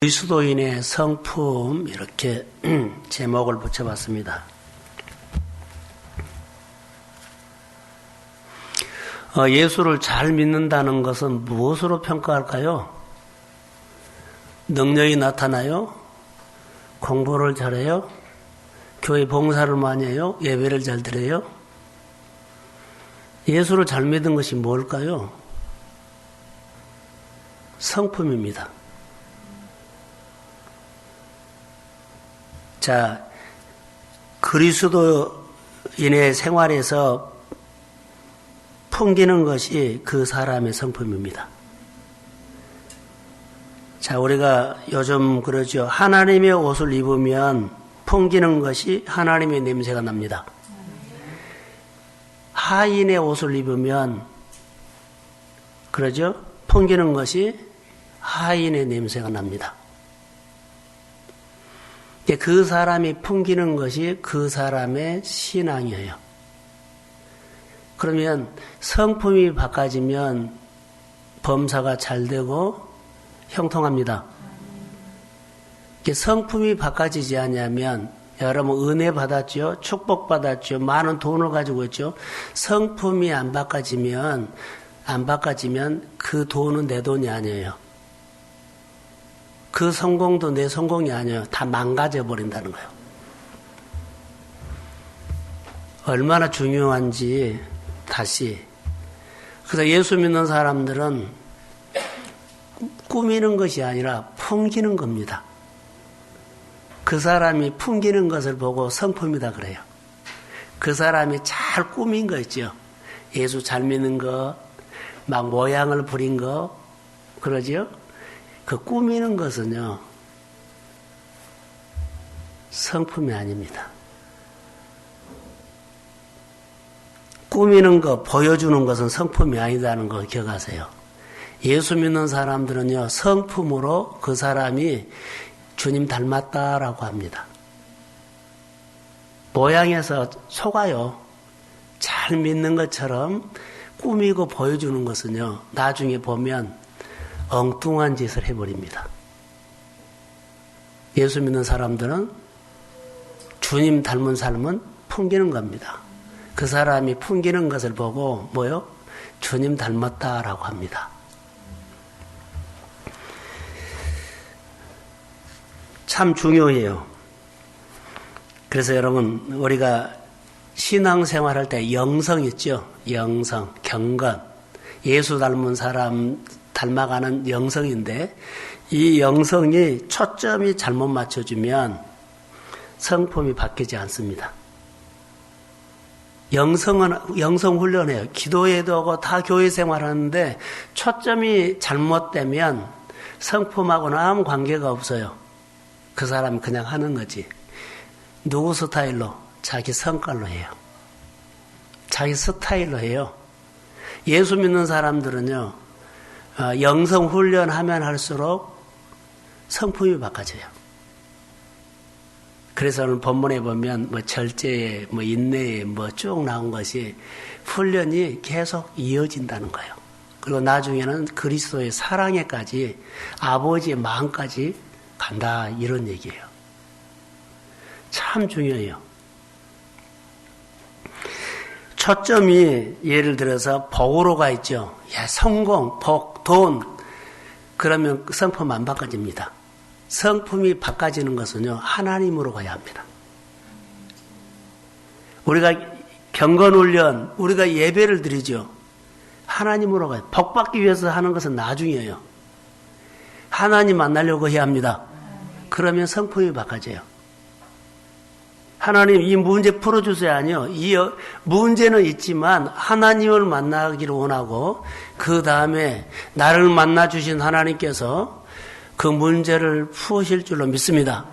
그리스도인의 성품 이렇게 제목을 붙여봤습니다. 예수를 잘 믿는다는 것은 무엇으로 평가할까요? 능력이 나타나요? 공부를 잘해요? 교회 봉사를 많이 해요? 예배를 잘 드려요? 예수를 잘 믿는 것이 뭘까요? 성품입니다. 자, 그리스도인의 생활에서 풍기는 것이 그 사람의 성품입니다. 자, 우리가 요즘 그러죠. 하나님의 옷을 입으면 풍기는 것이 하나님의 냄새가 납니다. 하인의 옷을 입으면 그러죠. 풍기는 것이 하인의 냄새가 납니다. 그 사람이 풍기는 것이 그 사람의 신앙이에요. 그러면 성품이 바꿔지면 범사가 잘 되고 형통합니다. 성품이 바꿔지지 않으면 여러분 은혜 받았죠? 축복 받았죠? 많은 돈을 가지고 있죠? 성품이 안 바꿔지면 그 돈은 내 돈이 아니에요. 그 성공도 내 성공이 아니에요. 다 망가져 버린다는 거예요. 얼마나 중요한지 다시. 그래서 예수 믿는 사람들은 꾸미는 것이 아니라 풍기는 겁니다. 그 사람이 풍기는 것을 보고 성품이다 그래요. 그 사람이 잘 꾸민 거 있죠. 예수 잘 믿는 거, 막 모양을 부린 거, 그러죠? 그 꾸미는 것은요, 성품이 아닙니다. 꾸미는 거, 보여주는 것은 성품이 아니다는 거 기억하세요. 예수 믿는 사람들은요, 성품으로 그 사람이 주님 닮았다라고 합니다. 모양에서 속아요. 잘 믿는 것처럼 꾸미고 보여주는 것은요, 나중에 보면 엉뚱한 짓을 해버립니다. 예수 믿는 사람들은 주님 닮은 삶은 풍기는 겁니다. 그 사람이 풍기는 것을 보고 뭐요? 주님 닮았다라고 합니다. 참 중요해요. 그래서 여러분 우리가 신앙생활할 때 영성 있죠? 영성, 경건. 예수 닮은 사람 닮아가는 영성인데 이 영성이 초점이 잘못 맞춰지면 성품이 바뀌지 않습니다. 영성 훈련해요. 기도회도 하고 다 교회 생활하는데 초점이 잘못되면 성품하고는 아무 관계가 없어요. 그 사람이 그냥 하는 거지. 누구 스타일로? 자기 성깔로 해요. 자기 스타일로 해요. 예수 믿는 사람들은요, 영성 훈련하면 할수록 성품이 바꿔져요. 그래서 오늘 본문에 보면 절제에 인내에 쭉 나온 것이 훈련이 계속 이어진다는 거예요. 그리고 나중에는 그리스도의 사랑에까지 아버지의 마음까지 간다 이런 얘기예요. 참 중요해요. 초점이 예를 들어서 복으로 가 있죠. 성공, 복, 돈. 그러면 성품 안 바꿔집니다. 성품이 바꿔지는 것은요, 하나님으로 가야 합니다. 우리가 경건훈련, 우리가 예배를 드리죠. 하나님으로 가요. 복 받기 위해서 하는 것은 나중이에요. 하나님 만나려고 해야 합니다. 그러면 성품이 바꿔져요. 하나님 이 문제 풀어주세요. 아니요. 이 문제는 있지만 하나님을 만나기를 원하고 그 다음에 나를 만나주신 하나님께서 그 문제를 푸실 줄로 믿습니다.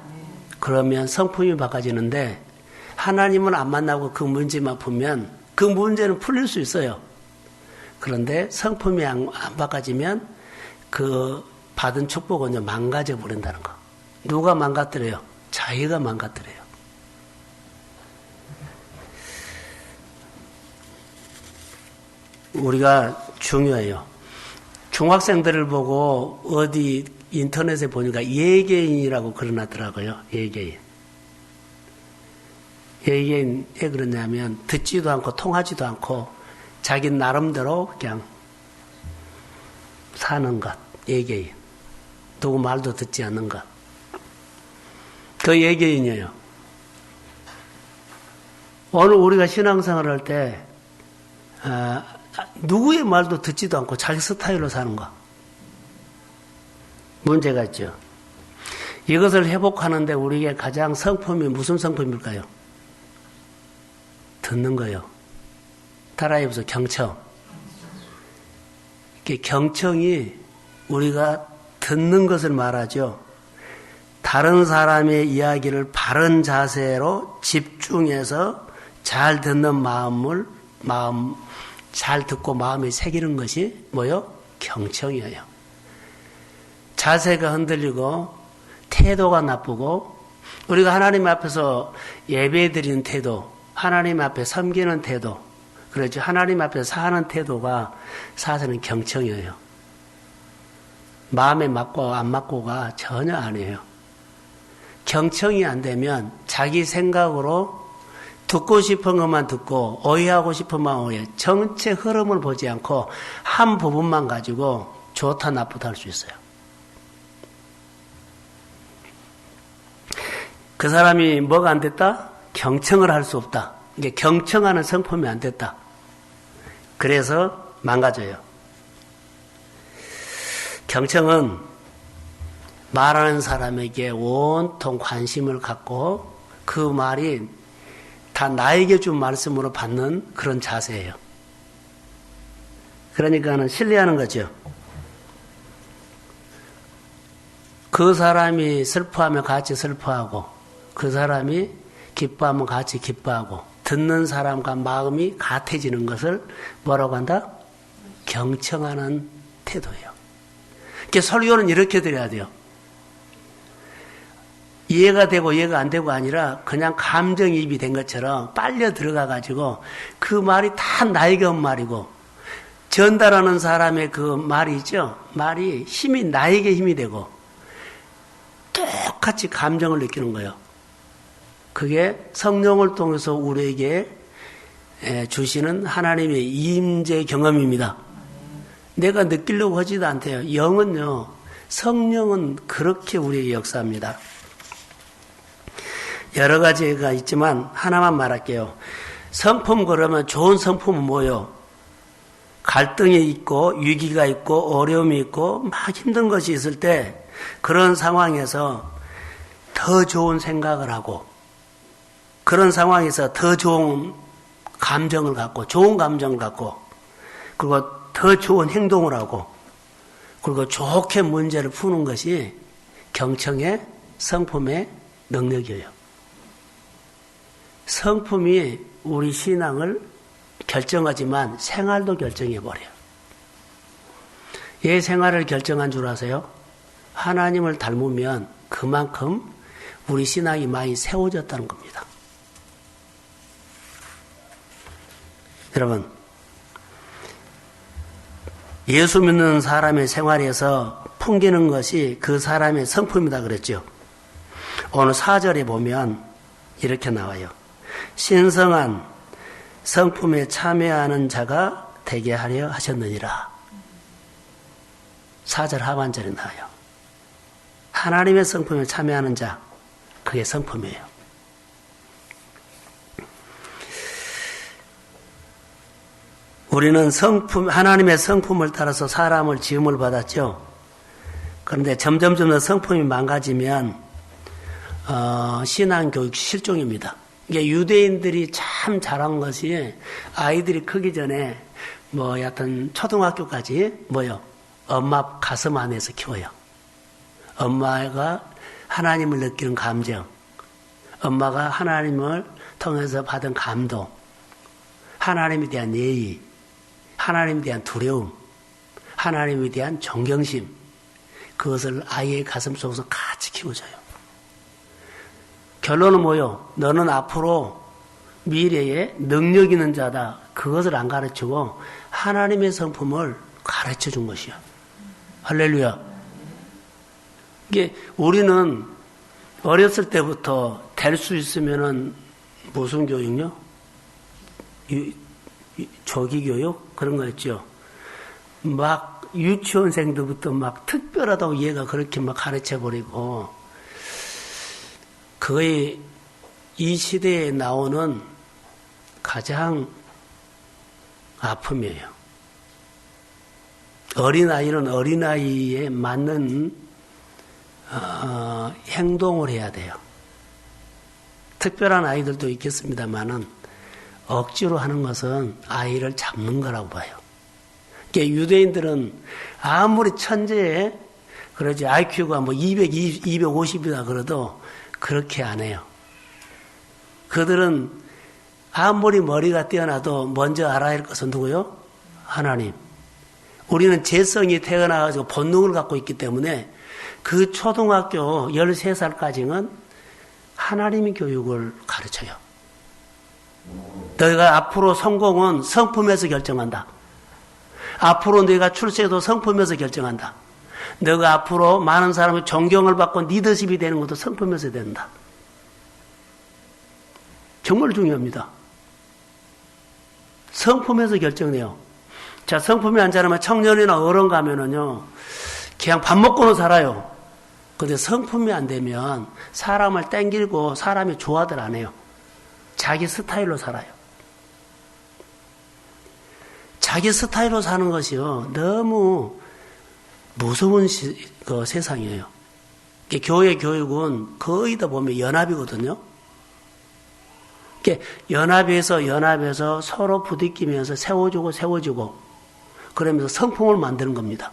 그러면 성품이 바꿔지는데 하나님은 안 만나고 그 문제만 풀면 그 문제는 풀릴 수 있어요. 그런데 성품이 안 바꿔지면 그 받은 축복은 망가져 버린다는 거. 누가 망가뜨려요? 자기가 망가뜨려요. 우리가 중요해요. 중학생들을 보고 어디 인터넷에 보니까 예개인이라고 그려놨더라고요. 예개인. 예개인 왜 그러냐면 듣지도 않고 통하지도 않고 자기 나름대로 그냥 사는 것. 예개인. 누구 말도 듣지 않는 것. 그 예개인이에요. 오늘 우리가 신앙생활을 할 때 누구의 말도 듣지도 않고 자기 스타일로 사는 거. 문제가 있죠. 이것을 회복하는데 우리에게 가장 성품이 무슨 성품일까요? 듣는 거예요. 따라해보세요. 경청. 경청이 우리가 듣는 것을 말하죠. 다른 사람의 이야기를 바른 자세로 집중해서 잘 듣는 마음 잘 듣고 마음에 새기는 것이 뭐요? 경청이에요. 자세가 흔들리고 태도가 나쁘고 우리가 하나님 앞에서 예배 드리는 태도, 하나님 앞에 섬기는 태도, 그렇죠. 하나님 앞에 사는 태도가 사실은 경청이에요. 마음에 맞고 안 맞고가 전혀 아니에요. 경청이 안 되면 자기 생각으로 듣고 싶은 것만 듣고 오해하고 싶은 것만 오해, 전체 흐름을 보지 않고 한 부분만 가지고 좋다 나쁘다 할 수 있어요. 그 사람이 뭐가 안 됐다? 경청을 할 수 없다. 이게 경청하는 성품이 안 됐다. 그래서 망가져요. 경청은 말하는 사람에게 온통 관심을 갖고 그 말이 다 나에게 준 말씀으로 받는 그런 자세예요. 그러니까는 신뢰하는 거죠. 그 사람이 슬퍼하면 같이 슬퍼하고 그 사람이 기뻐하면 같이 기뻐하고 듣는 사람과 마음이 같아지는 것을 뭐라고 한다? 경청하는 태도예요. 그러니까 설교는 이렇게 드려야 돼요. 이해가 되고 이해가 안 되고 아니라 그냥 감정이입이 된 것처럼 빨려 들어가 가지고 그 말이 다 나에게 온 말이고 전달하는 사람의 그 말이 있죠. 말이 힘이 나에게 힘이 되고 똑같이 감정을 느끼는 거예요. 그게 성령을 통해서 우리에게 주시는 하나님의 임재 경험입니다. 내가 느끼려고 하지도 않대요. 영은요, 성령은 그렇게 우리에게 역사합니다. 여러 가지가 있지만 하나만 말할게요. 성품 그러면 좋은 성품은 뭐예요? 갈등이 있고 위기가 있고 어려움이 있고 막 힘든 것이 있을 때 그런 상황에서 더 좋은 생각을 하고 그런 상황에서 더 좋은 감정을 갖고 좋은 감정을 갖고 그리고 더 좋은 행동을 하고 그리고 좋게 문제를 푸는 것이 경청의 성품의 능력이에요. 성품이 우리 신앙을 결정하지만 생활도 결정해버려요. 얘 생활을 결정한 줄 아세요? 하나님을 닮으면 그만큼 우리 신앙이 많이 세워졌다는 겁니다. 여러분, 예수 믿는 사람의 생활에서 풍기는 것이 그 사람의 성품이다 그랬죠. 오늘 4절에 보면 이렇게 나와요. 신성한 성품에 참여하는 자가 되게 하려 하셨느니라. 4절 하반절에 나와요. 하나님의 성품에 참여하는 자, 그게 성품이에요. 우리는 하나님의 성품을 따라서 사람을 지음을 받았죠. 그런데 점점 성품이 망가지면 신앙교육 실종입니다. 이게 유대인들이 참 잘한 것이 아이들이 크기 전에 여하튼 초등학교까지 엄마 가슴 안에서 키워요. 엄마가 하나님을 느끼는 감정, 엄마가 하나님을 통해서 받은 감동, 하나님에 대한 예의, 하나님에 대한 두려움, 하나님에 대한 존경심, 그것을 아이의 가슴 속에서 같이 키워줘요. 결론은 뭐요? 너는 앞으로 미래에 능력 있는 자다. 그것을 안 가르치고 하나님의 성품을 가르쳐 준 것이요. 할렐루야. 이게 우리는 어렸을 때부터 될 수 있으면은 무슨 교육요? 조기교육? 그런 거였죠. 막 유치원생들부터 막 특별하다고 얘가 그렇게 막 가르쳐버리고, 거의 이 시대에 나오는 가장 아픔이에요. 어린아이는 어린아이에 맞는 행동을 해야 돼요. 특별한 아이들도 있겠습니다만은 억지로 하는 것은 아이를 잡는 거라고 봐요. 그러니까 유대인들은 아무리 천재에 그러지 IQ가 뭐 220, 250이다 그래도 그렇게 안 해요. 그들은 아무리 머리가 뛰어나도 먼저 알아야 할 것은 누구요? 하나님. 우리는 재성이 태어나가지고 본능을 갖고 있기 때문에 그 초등학교 13살까지는 하나님의 교육을 가르쳐요. 너희가 앞으로 성공은 성품에서 결정한다. 앞으로 너희가 출세도 성품에서 결정한다. 너가 앞으로 많은 사람의 존경을 받고 리더십이 되는 것도 성품에서 된다. 정말 중요합니다. 성품에서 결정해요. 자, 성품이 안 자라면 청년이나 어른 가면은요, 그냥 밥 먹고는 살아요. 근데 성품이 안 되면 사람을 땡기고 사람이 좋아들 안 해요. 자기 스타일로 살아요. 자기 스타일로 사는 것이요, 너무 무서운 세상이에요. 교회 교육은 거의 다 보면 연합이거든요. 연합해서 서로 부딪히면서 세워주고 그러면서 성품을 만드는 겁니다.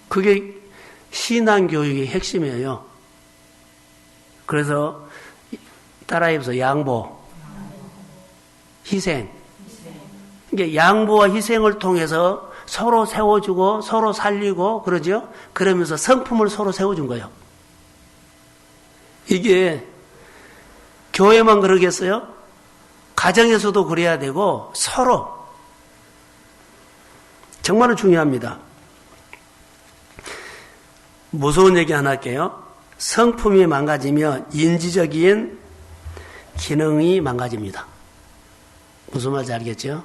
그게 신앙교육의 핵심이에요. 그래서 따라해보세요. 양보, 희생. 이게 양보와 희생을 통해서 서로 세워주고 서로 살리고 그러죠. 그러면서 성품을 서로 세워준 거예요. 이게 교회만 그러겠어요? 가정에서도 그래야 되고 서로 정말로 중요합니다. 무서운 얘기 하나 할게요. 성품이 망가지면 인지적인 기능이 망가집니다. 무슨 말인지 알겠죠?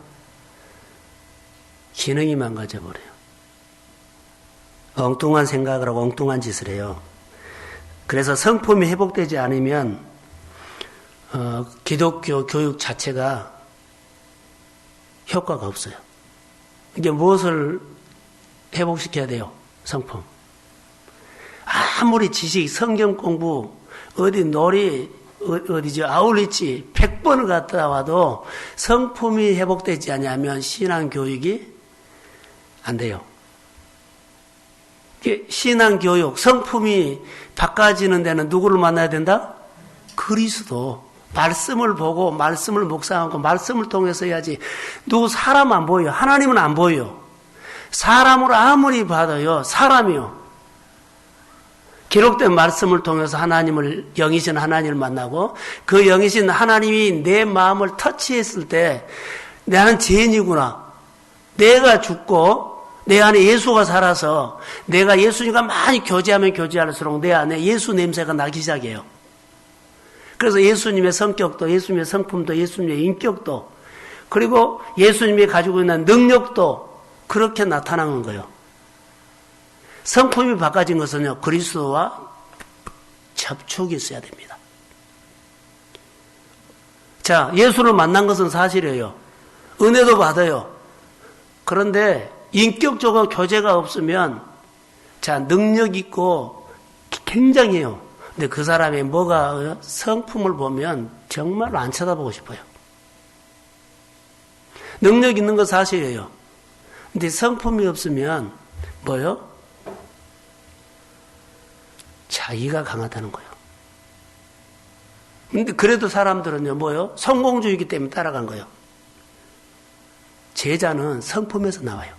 기능이 망가져버려요. 엉뚱한 생각을 하고 엉뚱한 짓을 해요. 그래서 성품이 회복되지 않으면 기독교 교육 자체가 효과가 없어요. 이게 무엇을 회복시켜야 돼요? 성품. 아무리 지식, 성경 공부, 어디죠? 아울리치 100번을 갔다 와도 성품이 회복되지 않으면 신앙교육이 안 돼요. 신앙교육, 성품이 바꿔지는 데는 누구를 만나야 된다? 그리스도. 말씀을 보고 말씀을 묵상하고 말씀을 통해서 해야지. 누구 사람 안 보여요. 하나님은 안 보여요. 사람으로 아무리 봐도요. 사람이요. 기록된 말씀을 통해서 하나님을, 영이신 하나님을 만나고 그 영이신 하나님이 내 마음을 터치했을 때 나는 죄인이구나. 내가 죽고 내 안에 예수가 살아서 내가 예수님과 많이 교제하면 교제할수록 내 안에 예수 냄새가 나기 시작해요. 그래서 예수님의 성격도 예수님의 성품도 예수님의 인격도 그리고 예수님이 가지고 있는 능력도 그렇게 나타나는 거예요. 성품이 바꿔진 것은요, 그리스도와 접촉이 있어야 됩니다. 자, 예수를 만난 것은 사실이에요. 은혜도 받아요. 그런데 인격적으로 교제가 없으면 자, 능력 있고 굉장해요. 근데 그 사람의 뭐가 성품을 보면 정말로 안 쳐다보고 싶어요. 능력 있는 건 사실이에요. 근데 성품이 없으면 뭐요? 자기가 강하다는 거예요. 근데 그래도 사람들은요, 뭐요? 성공주의이기 때문에 따라간 거예요. 제자는 성품에서 나와요.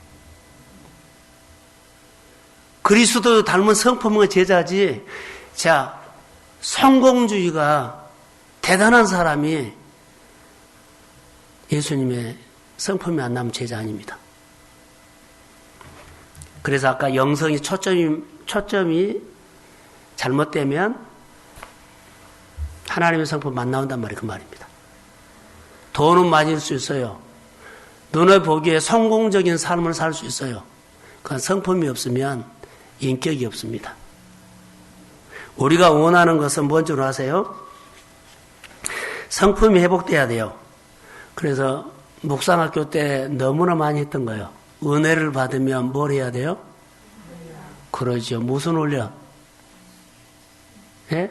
그리스도 닮은 성품은 제자지. 자, 성공주의가 대단한 사람이 예수님의 성품이 안 나면 제자 아닙니다. 그래서 아까 영성이 초점이 초점이 잘못되면 하나님의 성품 안 나온단 말이에요. 그 말입니다. 돈은 많을 수 있어요. 눈에 보기에 성공적인 삶을 살 수 있어요. 그건 성품이 없으면 인격이 없습니다. 우리가 원하는 것은 뭔 줄 아세요? 성품이 회복돼야 돼요. 그래서 묵상학교 때 너무나 많이 했던 거예요. 은혜를 받으면 뭘 해야 돼요? 그러죠. 무슨 훈련? 예?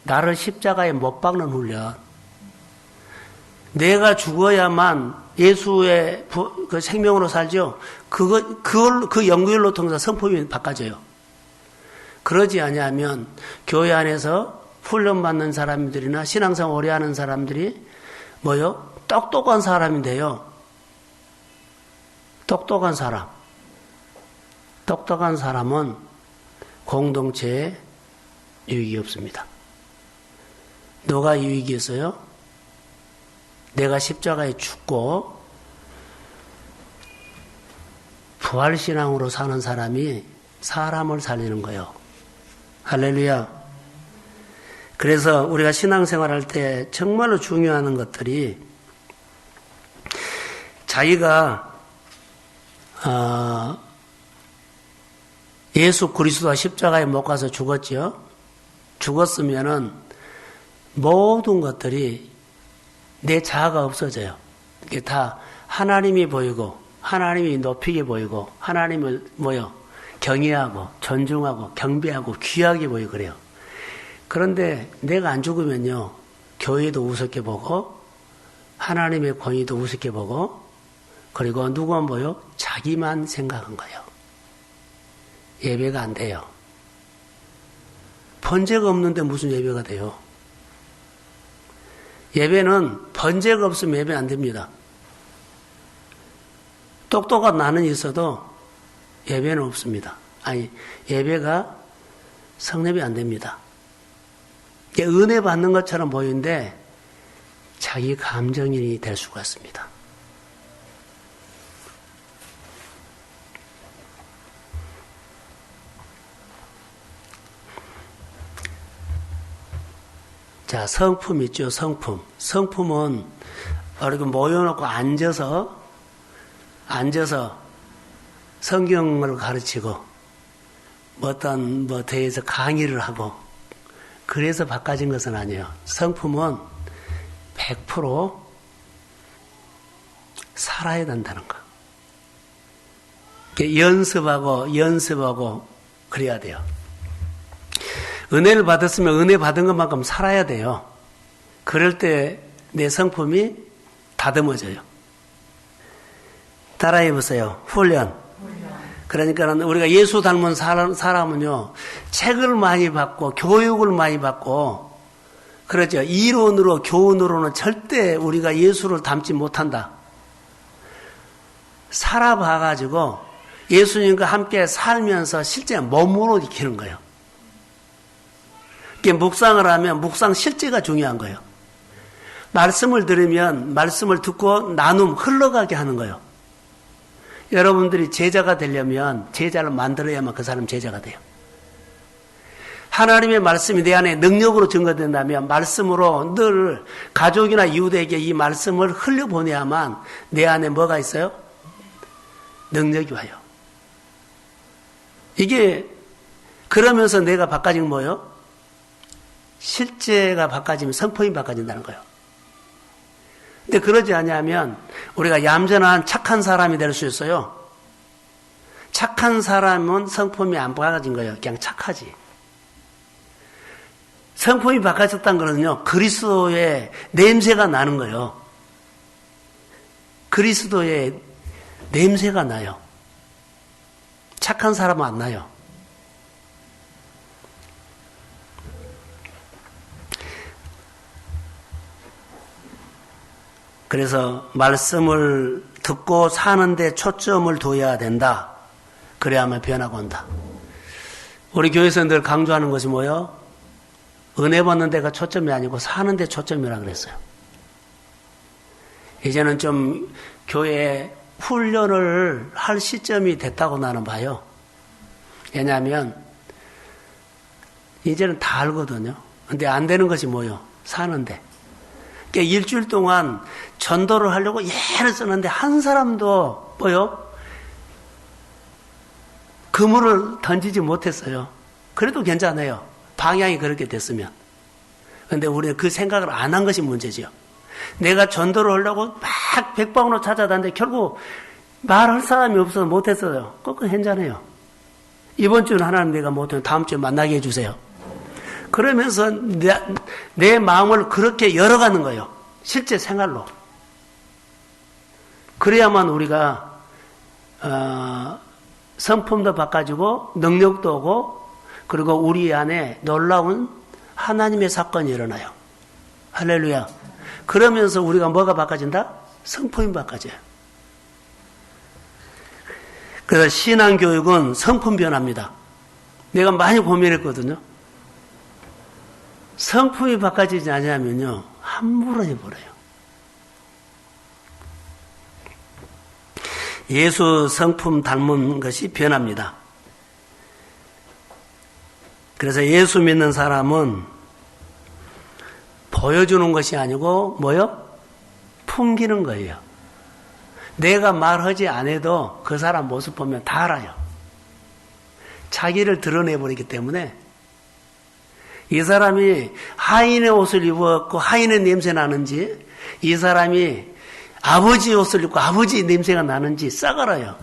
나를 십자가에 못 박는 훈련. 내가 죽어야만 예수의 그 생명으로 살죠. 그 연구율로 통해서 성품이 바꿔져요. 그러지 아니하면 교회 안에서 훈련받는 사람들이나 신앙생활 오래 하는 사람들이 뭐요? 똑똑한 사람인데요. 똑똑한 사람. 똑똑한 사람은 공동체에 유익이 없습니다. 누가 유익이 있어요? 내가 십자가에 죽고 부활신앙으로 사는 사람이 사람을 살리는 거예요. 할렐루야. 그래서 우리가 신앙생활할 때 정말로 중요한 것들이 자기가 예수 그리스도가 십자가에 못 가서 죽었죠. 죽었으면은 모든 것들이 내 자아가 없어져요. 이게 다 하나님이 보이고 하나님이 높이게 보이고 하나님을 경외하고 존중하고 경배하고 귀하게 보이고 그래요. 그런데 내가 안 죽으면요. 교회도 우습게 보고 하나님의 권위도 우습게 보고 그리고 누구만 보여? 자기만 생각한 거예요. 예배가 안 돼요. 번제가 없는데 무슨 예배가 돼요? 예배는 번제가 없으면 예배 안 됩니다. 똑똑한 나는 있어도 예배는 없습니다. 아니, 예배가 성립이 안 됩니다. 은혜 받는 것처럼 보이는데 자기 감정인이 될 수가 있습니다. 자, 성품 있죠, 성품. 성품은 이렇게 모여놓고 앉아서 성경을 가르치고 어떤 대해서 강의를 하고 그래서 바꿔진 것은 아니에요. 성품은 100% 살아야 된다는 거. 연습하고 그래야 돼요. 은혜를 받았으면 은혜 받은 것만큼 살아야 돼요. 그럴 때 내 성품이 다듬어져요. 따라해 보세요. 훈련. 그러니까 우리가 예수 닮은 사람은요, 책을 많이 받고 교육을 많이 받고 그렇죠. 이론으로 교훈으로는 절대 우리가 예수를 닮지 못한다. 살아봐가지고 예수님과 함께 살면서 실제 몸으로 익히는 거예요. 이렇게 묵상을 하면 묵상 실제가 중요한 거예요. 말씀을 들으면 말씀을 듣고 나눔 흘러가게 하는 거예요. 여러분들이 제자가 되려면 제자를 만들어야만 그 사람 제자가 돼요. 하나님의 말씀이 내 안에 능력으로 증거된다면 말씀으로 늘 가족이나 이웃에게 이 말씀을 흘려보내야만 내 안에 뭐가 있어요? 능력이 와요. 이게 그러면서 내가 바꿔진 뭐예요? 실제가 바꿔지면 성품이 바꿔진다는 거예요. 근데 그러지 않으면 우리가 얌전한 착한 사람이 될 수 있어요. 착한 사람은 성품이 안 바꿔진 거예요. 그냥 착하지. 성품이 바꿔졌다는 거는요, 그리스도의 냄새가 나는 거예요. 그리스도의 냄새가 나요. 착한 사람은 안 나요. 그래서 말씀을 듣고 사는데 초점을 둬야 된다. 그래야만 변화가 온다. 우리 교회에서 늘 강조하는 것이 뭐예요? 은혜 받는 데가 초점이 아니고 사는 데 초점이라 그랬어요. 이제는 좀 교회에 훈련을 할 시점이 됐다고 나는 봐요. 왜냐하면 이제는 다 알거든요. 근데 안 되는 것이 뭐요? 사는데. 그러니까 일주일 동안 전도를 하려고 애를 쓰는데 한 사람도 뭐요? 그물을 던지지 못했어요. 그래도 괜찮아요. 방향이 그렇게 됐으면. 근데 우리는 그 생각을 안 한 것이 문제지요. 내가 전도를 하려고 막 백방으로 찾아다녔는데 결국 말할 사람이 없어서 못했어요. 그거 괜찮아요. 이번 주는 하나님 내가 못하면 다음 주에 만나게 해주세요. 그러면서 내 마음을 그렇게 열어가는 거예요. 실제 생활로. 그래야만 우리가 성품도 바꿔주고 능력도 오고 그리고 우리 안에 놀라운 하나님의 사건이 일어나요. 할렐루야. 그러면서 우리가 뭐가 바꿔진다? 성품이 바꿔져요. 그래서 신앙교육은 성품 변화입니다. 내가 많이 고민했거든요. 성품이 바꿔지지 않으면요 함부로 해버려요. 예수 성품 닮은 것이 변합니다. 그래서 예수 믿는 사람은 보여주는 것이 아니고 뭐요? 풍기는 거예요. 내가 말하지 않아도 그 사람 모습 보면 다 알아요. 자기를 드러내버리기 때문에 이 사람이 하인의 옷을 입었고 하인의 냄새 나는지 이 사람이 아버지 옷을 입고 아버지 냄새가 나는지 싹 알아요.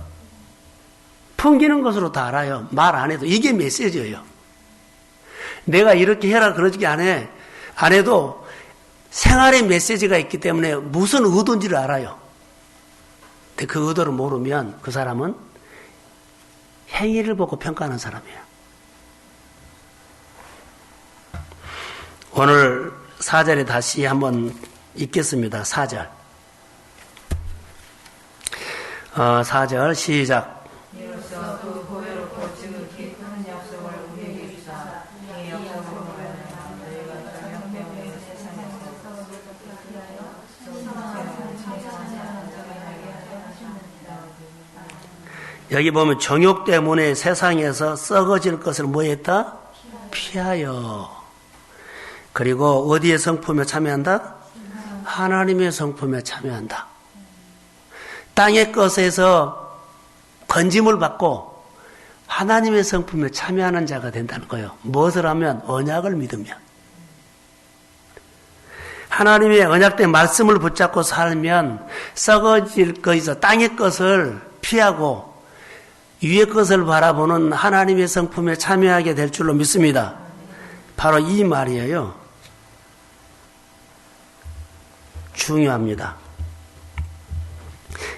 풍기는 것으로 다 알아요. 말 안 해도. 이게 메시지예요. 내가 이렇게 해라 그러지 안 해도 생활의 메시지가 있기 때문에 무슨 의도인지를 알아요. 근데 그 의도를 모르면 그 사람은 행위를 보고 평가하는 사람이에요. 오늘 4절에 다시 한번 읽겠습니다. 4절. 4절 시작. 이로써 그 보혈로 지극히 큰 약속을 우리에게 주사 이 약속을 보면 너희가 저녁 때문에 세상에서 여기 보면 정욕 때문에 세상에서 썩어질 것을 뭐 했다? 피하여. 그리고 어디에 성품에 참여한다? 하나님의 성품에 참여한다. 땅의 것에서 건짐을 받고 하나님의 성품에 참여하는 자가 된다는 거예요. 무엇을 하면? 언약을 믿으면. 하나님의 언약된 말씀을 붙잡고 살면 썩어질 것에서 땅의 것을 피하고 위의 것을 바라보는 하나님의 성품에 참여하게 될 줄로 믿습니다. 바로 이 말이에요. 중요합니다.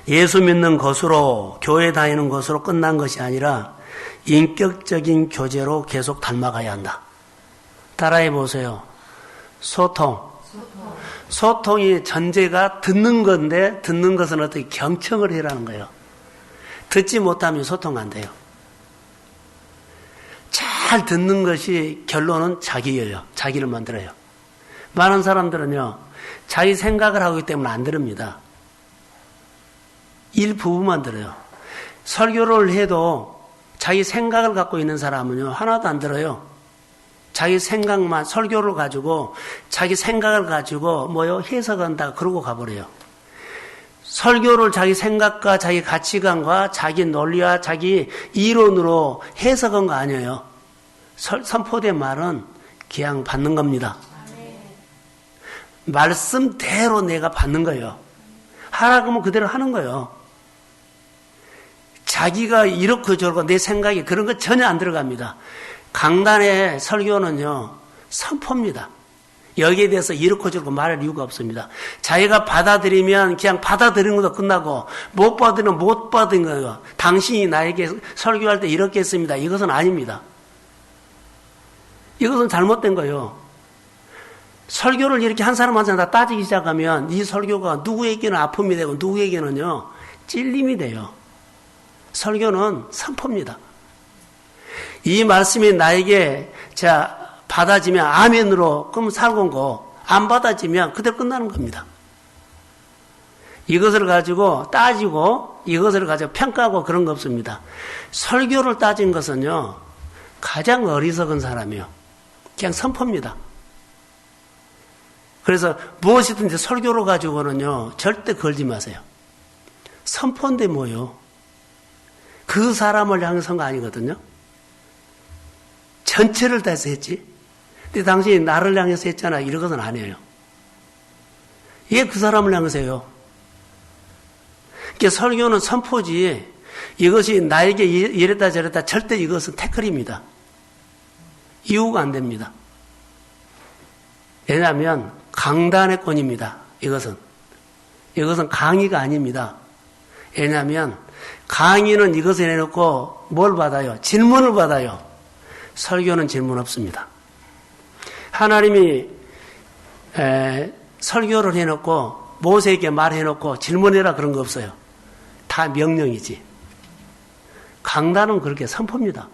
예수 믿는 것으로 교회 다니는 것으로 끝난 것이 아니라 인격적인 교제로 계속 닮아가야 한다. 따라해 보세요. 소통이 전제가 듣는 건데 듣는 것은 어떻게 경청을 해라는 거예요. 듣지 못하면 소통 안 돼요. 잘 듣는 것이 결론은 자기예요. 자기를 만들어요. 많은 사람들은요. 자기 생각을 하기 때문에 안 들읍니다. 일부분만 들어요. 설교를 해도 자기 생각을 갖고 있는 사람은요. 하나도 안 들어요. 자기 생각만 설교를 가지고 자기 생각을 가지고 뭐요? 해석한다 그러고 가버려요. 설교를 자기 생각과 자기 가치관과 자기 논리와 자기 이론으로 해석한 거 아니에요. 선포된 말은 그냥 받는 겁니다. 말씀대로 내가 받는 거예요. 하라 그러면 그대로 하는 거예요. 자기가 이렇고 저렇고 내 생각이 그런 거 전혀 안 들어갑니다. 강단의 설교는요. 선포입니다. 여기에 대해서 이렇고 저렇고 말할 이유가 없습니다. 자기가 받아들이면 그냥 받아들이는 것도 끝나고 못 받으면 못 받은 거예요. 당신이 나에게 설교할 때 이렇게 했습니다. 이것은 아닙니다. 이것은 잘못된 거예요. 설교를 이렇게 한 사람 한 사람 다 따지기 시작하면 이 설교가 누구에게는 아픔이 되고 누구에게는요 찔림이 돼요. 설교는 선포입니다. 이 말씀이 나에게 받아지면 아멘으로 그럼 살고 온 거, 안 받아지면 그대로 끝나는 겁니다. 이것을 가지고 따지고 이것을 가지고 평가하고 그런 거 없습니다. 설교를 따진 것은요 가장 어리석은 사람이요. 그냥 선포입니다. 그래서 무엇이든지 설교로 가지고는요, 절대 걸지 마세요. 선포인데 뭐요? 그 사람을 향해서 한 거 아니거든요. 전체를 다 해서 했지. 근데 당신이 나를 향해서 했잖아. 이런 것은 아니에요. 이게 그 사람을 향해서 해요. 그러니까 설교는 선포지, 이것이 나에게 이랬다 저랬다, 절대 이것은 태클입니다. 이유가 안 됩니다. 왜냐하면 강단의 권입니다. 이것은 강의가 아닙니다. 왜냐하면 강의는 이것을 해놓고 뭘 받아요? 질문을 받아요. 설교는 질문 없습니다. 하나님이 설교를 해놓고 모세에게 말해놓고 질문해라 그런 거 없어요. 다 명령이지. 강단은 그렇게 선포입니다.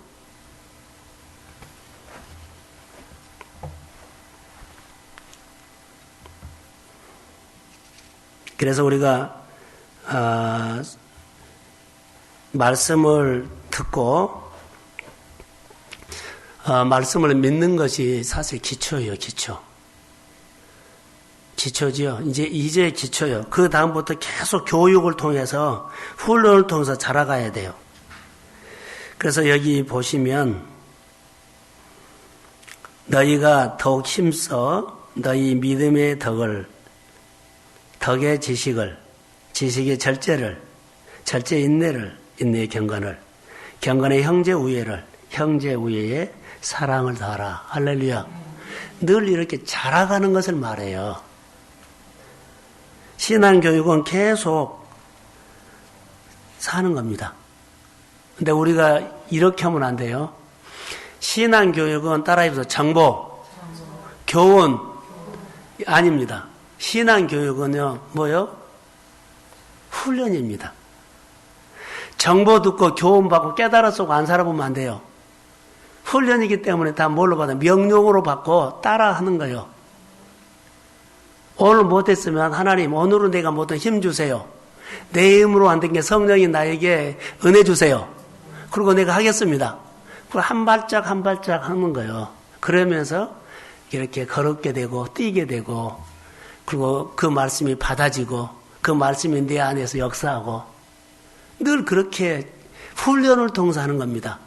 그래서 우리가 말씀을 듣고 말씀을 믿는 것이 사실 기초예요. 기초지요. 이제 기초요. 그 다음부터 계속 교육을 통해서 훈련을 통해서 자라가야 돼요. 그래서 여기 보시면 너희가 더욱 힘써 너희 믿음의 덕의 지식의 절제 인내를, 인내의 경건의 형제 우애에 사랑을 더하라. 할렐루야. 늘 이렇게 자라가는 것을 말해요. 신앙교육은 계속 사는 겁니다. 근데 우리가 이렇게 하면 안 돼요. 신앙교육은 따라해서 정보, 교훈 아닙니다. 신앙교육은요, 뭐요? 훈련입니다. 정보 듣고 교훈 받고 깨달아 쓰고 안 살아보면 안 돼요. 훈련이기 때문에 다 뭘로 받아요? 명령으로 받고 따라하는 거예요. 오늘 못했으면 하나님 오늘은 내가 못한 힘 주세요. 내 힘으로 안 된 게 성령이 나에게 은혜 주세요. 그리고 내가 하겠습니다. 그리고 한 발짝 한 발짝 하는 거예요. 그러면서 이렇게 걸었게 되고 뛰게 되고 그리고 그 말씀이 받아지고 그 말씀이 내 안에서 역사하고 늘 그렇게 훈련을 통해서 하는 겁니다.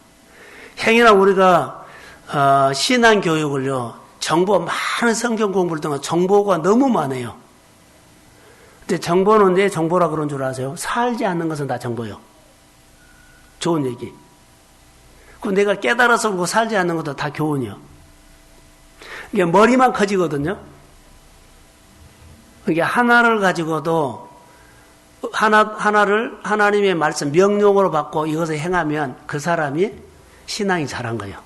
행여나 우리가 신앙교육을요, 많은 성경 공부를 통해 정보가 너무 많아요. 근데 정보는 왜 정보라 그런 줄 아세요? 살지 않는 것은 다 정보요. 좋은 얘기. 그 내가 깨달아서 그러고 살지 않는 것도 다 교훈이요. 이게 머리만 커지거든요. 이게 하나를 가지고도 하나를 하나님의 말씀 명령으로 받고 이것을 행하면 그 사람이 신앙이 자란 거예요.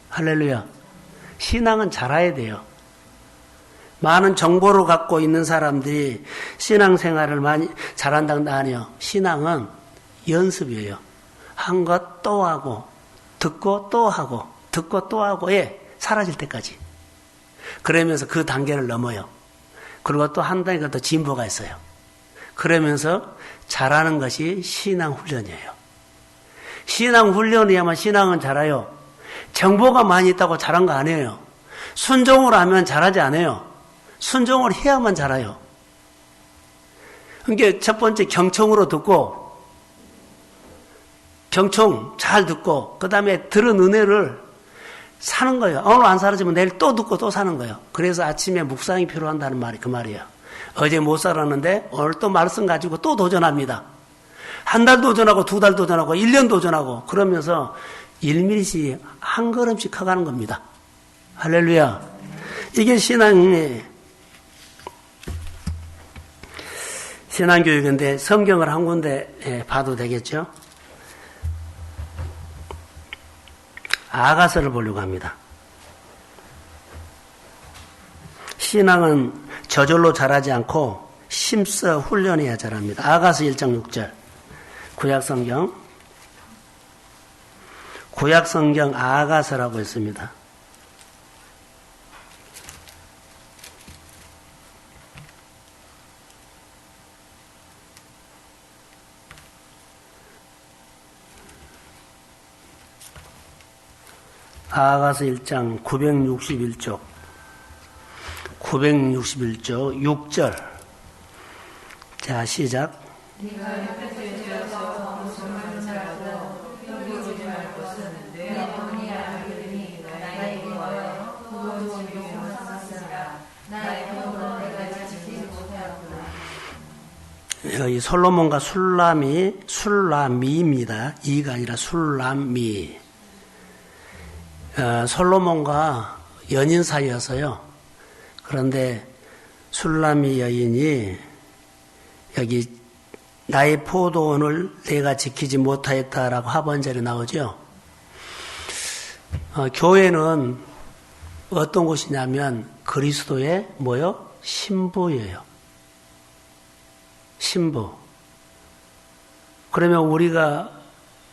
할렐루야. 신앙은 자라야 돼요. 많은 정보를 갖고 있는 사람들이 신앙생활을 많이 잘한다는 거 아니에요. 신앙은 연습이에요. 한 것 또 하고 듣고 또 하고 듣고 또 하고 사라질 때까지. 그러면서 그 단계를 넘어요. 그리고 또 한 단계가 더 진보가 있어요. 그러면서 잘하는 것이 신앙 훈련이에요. 신앙 훈련이야만 신앙은 자라요. 정보가 많이 있다고 잘한 거 아니에요. 순종을 하면 잘하지 않아요. 순종을 해야만 자라요. 그러니까 첫 번째 경청으로 듣고 경청 잘 듣고 그 다음에 들은 은혜를 사는 거예요. 오늘 안 살아지면 내일 또 듣고 또 사는 거예요. 그래서 아침에 묵상이 필요한다는 말이 그 말이에요. 어제 못 살았는데 오늘 또 말씀 가지고 또 도전합니다. 한 달 도전하고 두 달 도전하고 1년 도전하고 그러면서 1mm씩 한 걸음씩 커가는 겁니다. 할렐루야. 이게 신앙교육인데 성경을 한 군데 봐도 되겠죠? 아가서를 보려고 합니다. 신앙은 저절로 자라지 않고 심써 훈련해야 자랍니다. 아가서 1장 6절 구약성경 아가서라고 있습니다. 아가서 1장 961쪽 6절. 자, 시작. 네가 햇볕에 지어서 무슨 살고 힘주지 말 것은 내 본이 알기니 나에게 와요 그것이 용을 삼았으나 나의 표는 내가 지키지 못하였구나. 여기 솔로몬과 술람미입니다. 이가 아니라 술람미. 솔로몬과 연인 사이였어요. 그런데 술람미 여인이 여기 나의 포도원을 내가 지키지 못하였다라고 하반절에 나오죠. 교회는 어떤 곳이냐면 그리스도의 뭐요? 신부예요. 신부. 그러면 우리가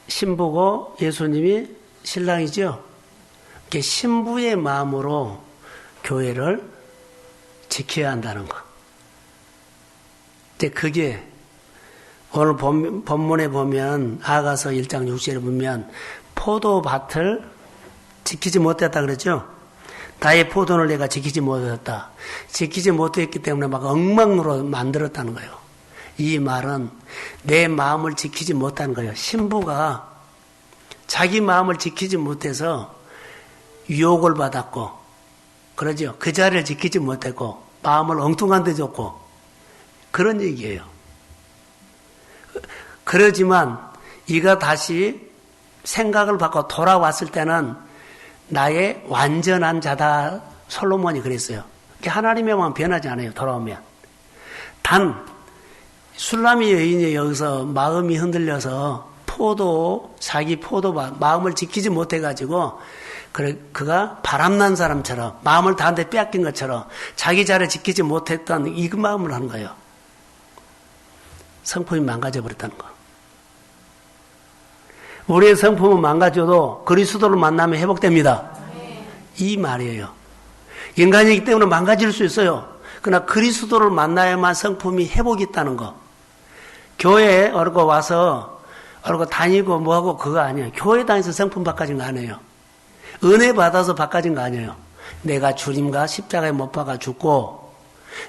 신부고 예수님이 신랑이죠. 이렇게 신부의 마음으로 교회를 지켜야 한다는 거. 근데 그게 오늘 본문에 보면 아가서 1장 6절에 보면 포도밭을 지키지 못했다 그랬죠. 나의 포도를 내가 지키지 못했다. 지키지 못했기 때문에 막 엉망으로 만들었다는 거예요. 이 말은 내 마음을 지키지 못한 거예요. 신부가 자기 마음을 지키지 못해서 유혹을 받았고, 그러죠. 그 자리를 지키지 못했고, 마음을 엉뚱한 데 줬고, 그런 얘기예요. 그러지만 이가 다시 생각을 바꿔 돌아왔을 때는 나의 완전한 자다. 솔로몬이 그랬어요. 하나님의 마음 변하지 않아요. 돌아오면. 단 술람미 여인이 여기서 마음이 흔들려서 자기 포도밭 마음을 지키지 못해가지고 그가 바람난 사람처럼 마음을 다한테 빼앗긴 것처럼 자기 자리를 지키지 못했던 이 마음을 하는 거예요. 성품이 망가져버렸다는 거. 우리의 성품은 망가져도 그리스도를 만나면 회복됩니다. 이 말이에요. 인간이기 때문에 망가질 수 있어요. 그러나 그리스도를 만나야만 성품이 회복이 있다는 거. 교회에 와서 다니고 뭐하고 그거 아니에요. 교회 다니면서 성품 바꿔진 거 아니에요. 은혜 받아서 바꿔진 거 아니에요. 내가 주님과 십자가에 못 박아 죽고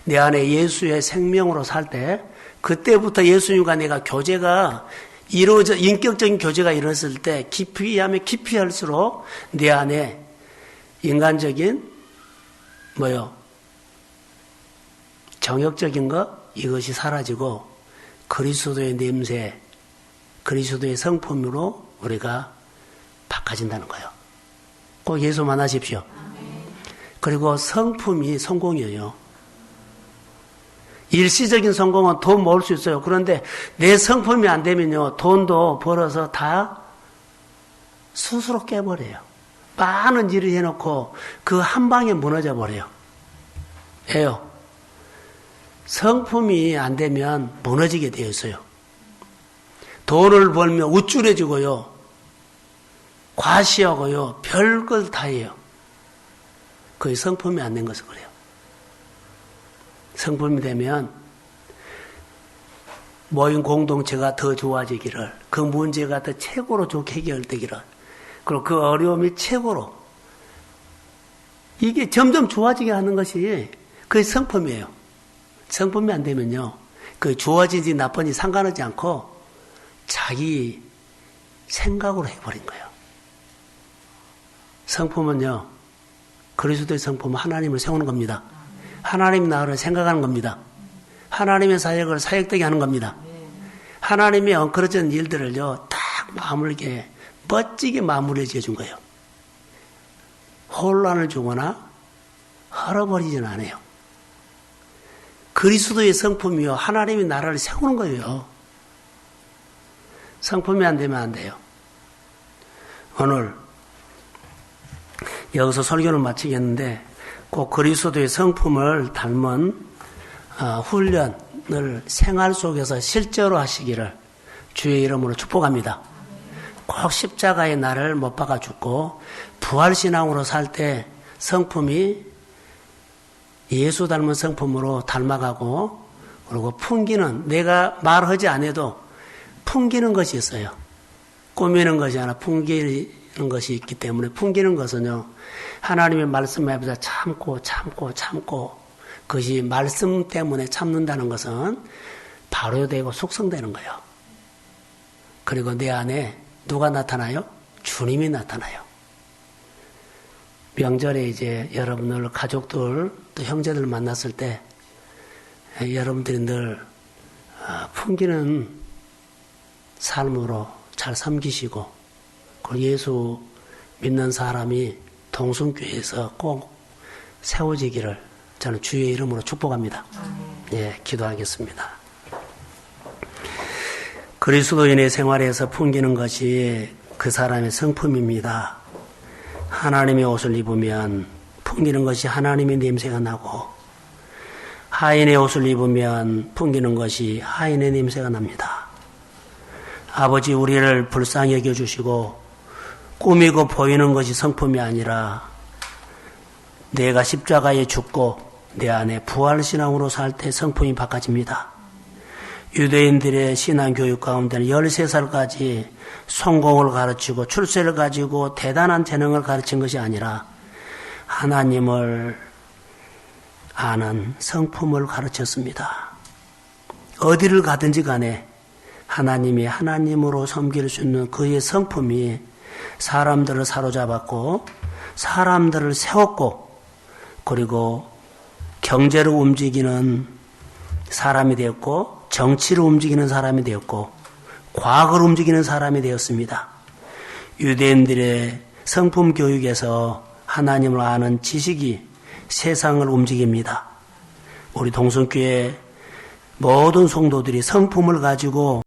내 안에 예수의 생명으로 살 때 그때부터 예수님과 내가 교제가 이루어져 인격적인 교제가 이루어졌을 때 깊이 하면 깊이 할수록 내 안에 인간적인 정욕적인 것 이것이 사라지고 그리스도의 냄새, 그리스도의 성품으로 우리가 바꿔진다는 거예요. 꼭 예수 만나십시오. 그리고 성품이 성공이에요. 일시적인 성공은 돈 모을 수 있어요. 그런데 내 성품이 안 되면요, 돈도 벌어서 다 스스로 깨버려요. 많은 일을 해놓고 그 한 방에 무너져 버려요. 왜요? 성품이 안 되면 무너지게 되어 있어요. 돈을 벌면 우쭐해지고요, 과시하고요, 별걸 다 해요. 그게 성품이 안 된 것을 그래요. 성품이 되면 모임 공동체가 더 좋아지기를, 그 문제가 더 최고로 좋게 해결되기를, 그리고 그 어려움이 최고로 이게 점점 좋아지게 하는 것이 그게 성품이에요. 성품이 안 되면요, 그 좋아지지 나쁜지 상관하지 않고 자기 생각으로 해버린 거예요. 성품은요, 그리스도의 성품은 하나님을 세우는 겁니다. 하나님 나라를 생각하는 겁니다. 하나님의 사역을 사역되게 하는 겁니다. 하나님의 엉클어진 일들을요, 딱 마음을 이렇게 멋지게 마무리해 준 거예요. 혼란을 주거나 헐어버리지는 않아요. 그리스도의 성품이요, 하나님의 나라를 세우는 거예요. 성품이 안 되면 안 돼요. 오늘 여기서 설교를 마치겠는데 꼭 그리스도의 성품을 닮은 훈련을 생활 속에서 실제로 하시기를 주의 이름으로 축복합니다. 꼭 십자가의 나를 못 박아 죽고 부활신앙으로 살 때 성품이 예수 닮은 성품으로 닮아가고, 그리고 풍기는, 내가 말하지 않아도 풍기는 것이 있어요. 꾸미는 것이 아니라 풍기는 것이 있기 때문에 풍기는 것은요, 하나님의 말씀 앞에서 참고 그것이 말씀 때문에 참는다는 것은 발효되고 숙성되는 거예요. 그리고 내 안에 누가 나타나요? 주님이 나타나요. 명절에 이제 여러분들 가족들 또 형제들 만났을 때 여러분들이 늘 풍기는 삶으로 잘 섬기시고 그 예수 믿는 사람이 동성교회에서 꼭 세워지기를 저는 주의 이름으로 축복합니다. 예, 기도하겠습니다. 그리스도인의 생활에서 풍기는 것이 그 사람의 성품입니다. 하나님의 옷을 입으면 풍기는 것이 하나님의 냄새가 나고 하인의 옷을 입으면 풍기는 것이 하인의 냄새가 납니다. 아버지, 우리를 불쌍히 여겨주시고 꾸미고 보이는 것이 성품이 아니라 내가 십자가에 죽고 내 안에 부활신앙으로 살 때 성품이 바꿔집니다. 유대인들의 신앙교육 가운데는 13살까지 성공을 가르치고 출세를 가지고 대단한 재능을 가르친 것이 아니라 하나님을 아는 성품을 가르쳤습니다. 어디를 가든지 간에 하나님이 하나님으로 섬길 수 있는 그의 성품이 사람들을 사로잡았고 사람들을 세웠고 그리고 경제를 움직이는 사람이 되었고 정치를 움직이는 사람이 되었고 과학을 움직이는 사람이 되었습니다. 유대인들의 성품 교육에서 하나님을 아는 지식이 세상을 움직입니다. 우리 동성교회 모든 성도들이 성품을 가지고